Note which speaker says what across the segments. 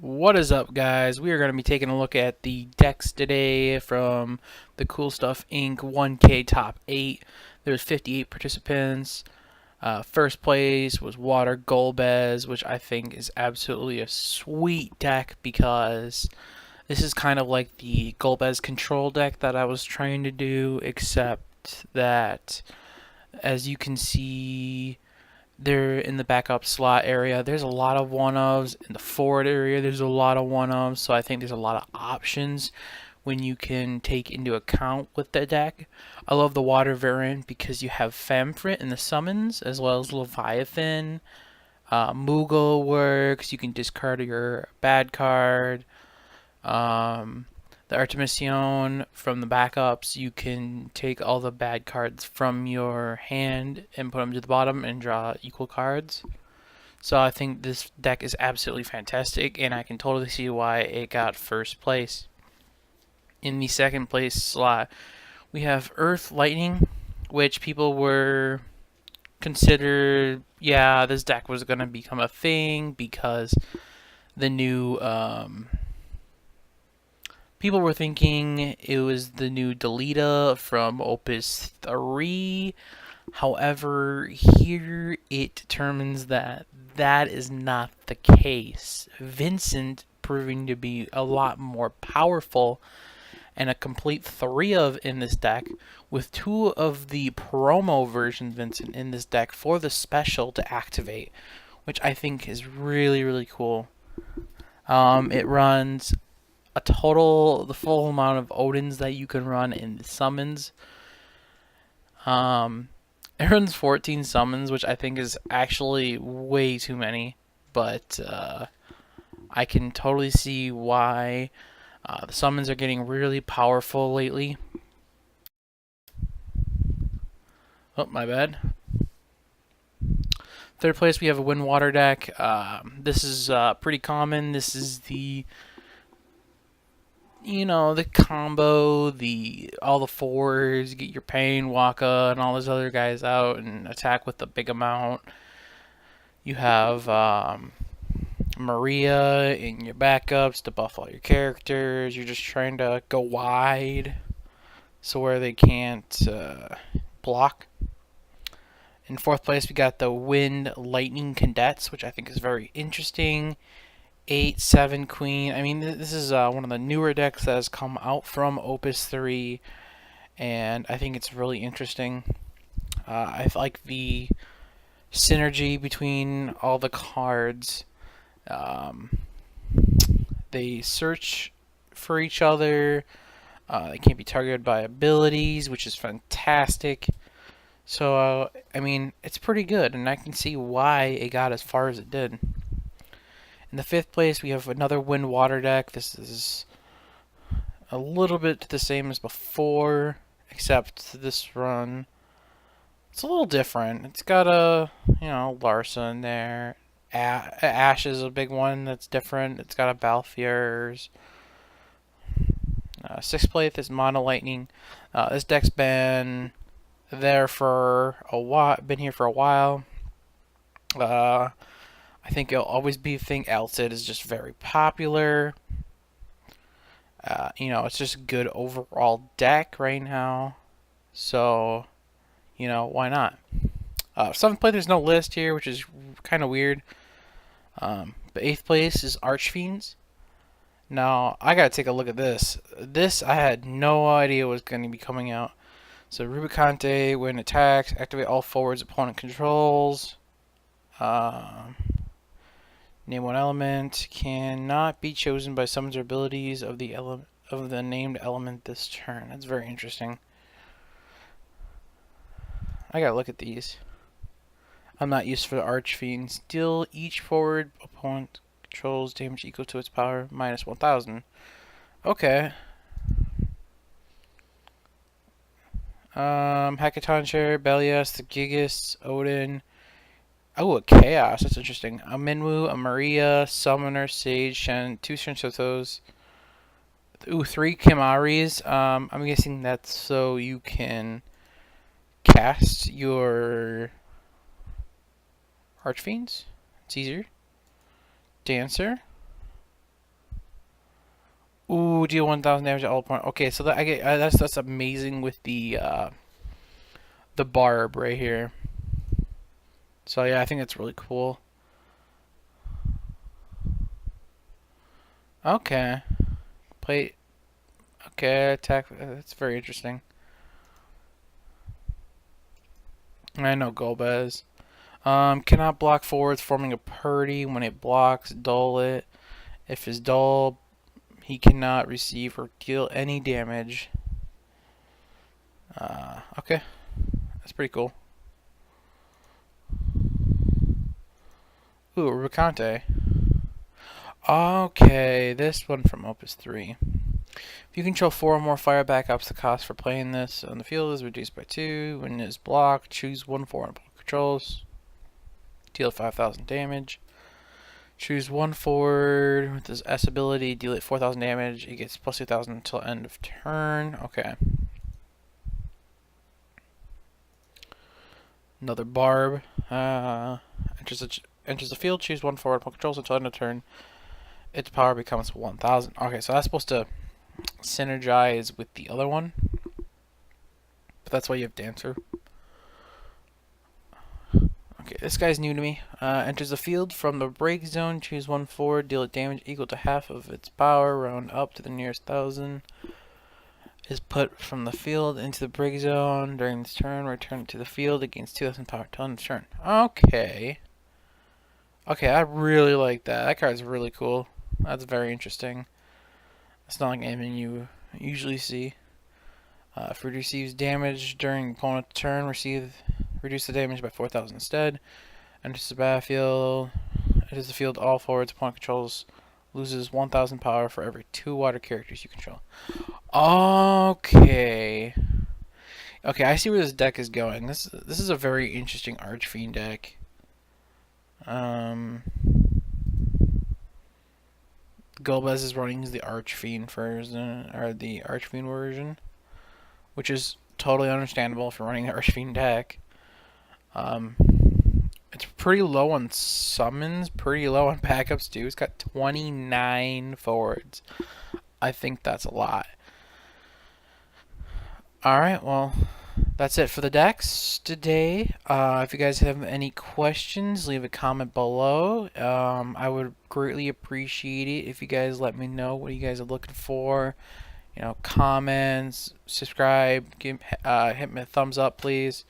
Speaker 1: What is up, guys? We are going to be taking a look at the decks today from the Cool Stuff Inc. 1K Top 8. There's 58 participants. First place was Water Golbez, which I think is absolutely a sweet deck because this is kind of like the Golbez control deck that I was trying to do, except that, as you can see, they're in the backup slot area. There's a lot of one-ofs. In the forward area, there's a lot of one-ofs. So I think there's a lot of options when you can take into account with the deck. I love the water variant because you have Famfrit in the summons, as well as Leviathan. Moogle works. You can discard your bad card. Um, the Artemision from the backups, you can take all the bad cards from your hand and put them to the bottom and draw equal cards. So I think this deck is absolutely fantastic, and I can totally see why it got first place. In the second place slot, we have Earth Lightning, which people were considered, yeah, this deck was going to become a thing because the new people were thinking it was the new Delita from Opus 3. However, here it determines that that is not the case. Vincent proving to be a lot more powerful and a complete 3 of in this deck with 2 of the promo version Vincent in this deck for the special to activate, which I think is really, really cool. It runs the full amount of Odins that you can run in the summons. It runs 14 summons, which I think is actually way too many, but I can totally see why the summons are getting really powerful lately. Oh, my bad. Third place, we have a Wind Water deck. This is pretty common. This is the the combo, all the fours, get your Pain, Waka, and all those other guys out and attack with a big amount. You have Maria in your backups to buff all your characters. You're just trying to go wide so where they can't block. In fourth place, we got the Wind Lightning Cadets, which I think is very interesting. 8/7 Queen. I mean, this is one of the newer decks that has come out from Opus 3, and I think it's really interesting. I like the synergy between all the cards. They search for each other. They can't be targeted by abilities, which is fantastic. So, I mean, it's pretty good, and I can see why it got as far as it did. In the fifth place, we have another Wind Water deck. This is a little bit the same as before, except this run, it's a little different. It's got a, Larsa in there. Ash is a big one that's different. It's got a Balfier's. Sixth place is Mono Lightning. This deck's been there for a while. Been here for a while. I think it'll always be a thing. Alcid is just very popular. It's just a good overall deck right now. So, why not? Seventh place, there's no list here, which is kind of weird. But eighth place is Archfiends. Now, I gotta take a look at this. This, I had no idea was going to be coming out. So, Rubicante, when attacks, activate all forwards opponent controls. Name one element. Cannot be chosen by summons or abilities of the named element this turn. That's very interesting. I gotta look at these. I'm not used for the Archfiends. Deal each forward opponent controls damage equal to its power minus 1,000. Okay. Hackathon Share, Belias, the Gigas, Odin. Oh, a Chaos. That's interesting. A Minwu, a Maria, Summoner, Sage, Shen, 2 Shinsotos. Ooh, 3 Kimaris. I'm guessing that's so you can cast your Archfiends. It's easier. Dancer. Ooh, deal 1,000 damage at all point. Okay, so that I get that's amazing with the barb right here. So yeah, I think that's really cool. Okay, play. Okay, attack. That's very interesting. I know Golbez. Cannot block forwards, forming a party. When it blocks, dull it. If it's dull, he cannot receive or deal any damage. Okay, that's pretty cool. Ooh, Rubicante. Okay, this one from Opus 3. If you control 4 or more fire backups, the cost for playing this on the field is reduced by 2. When it is blocked, choose 1 4 on controls. Deal 5,000 damage. Choose 1 forward with his S ability, deal it 4,000 damage. He gets plus 2,000 until end of turn. Okay. Another barb. Enters the field, choose 1 forward on controls until end of turn. Its power becomes 1,000. Okay, so that's supposed to synergize with the other one. But that's why you have Dancer. Okay, this guy's new to me. Enters the field from the break zone. Choose 1 forward. Deal it damage equal to half of its power. Round up to the nearest 1,000. Is put from the field into the break zone during this turn. Return it to the field against 2,000 power till end of turn. Okay. Okay, I really like that. That card's really cool. That's very interesting. It's not like anything you usually see. If it receives damage during opponent's turn, reduce the damage by 4,000 instead. Enters the battlefield. Enters the field. All forwards opponent controls loses 1,000 power for every 2 water characters you control. Okay. Okay, I see where this deck is going. This is a very interesting Archfiend deck. Golbez is running the Archfiend version, or the Archfiend version, which is totally understandable if you're running the Archfiend deck. It's pretty low on summons, pretty low on backups too. It's got 29 forwards. I think that's a lot. Alright, well, that's it for the decks today. If you guys have any questions, leave a comment below. I would greatly appreciate it if you guys let me know what you guys are looking for. You know, comments, subscribe, hit me a thumbs up, please.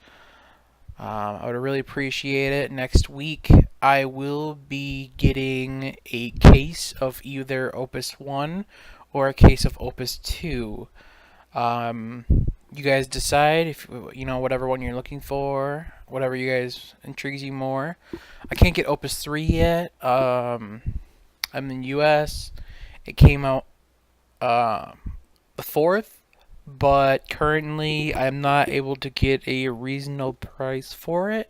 Speaker 1: I would really appreciate it. Next week, I will be getting a case of either Opus 1 or a case of Opus 2. You guys decide if you know whatever one you're looking for, whatever you guys intrigues you more. I can't get Opus 3 yet. I'm in the US. It came out the 4th, but currently I'm not able to get a reasonable price for it.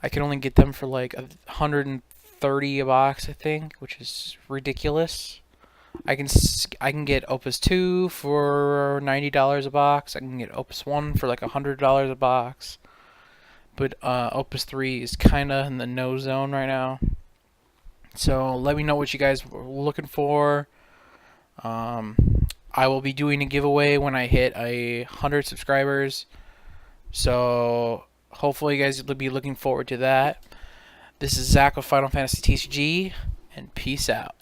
Speaker 1: I can only get them for like $130 a box, I think, which is ridiculous. I can get Opus 2 for $90 a box. I can get Opus 1 for like $100 a box. But Opus 3 is kind of in the no zone right now. So let me know what you guys were looking for. I will be doing a giveaway when I hit 100 subscribers. So hopefully you guys will be looking forward to that. This is Zach of Final Fantasy TCG, and peace out.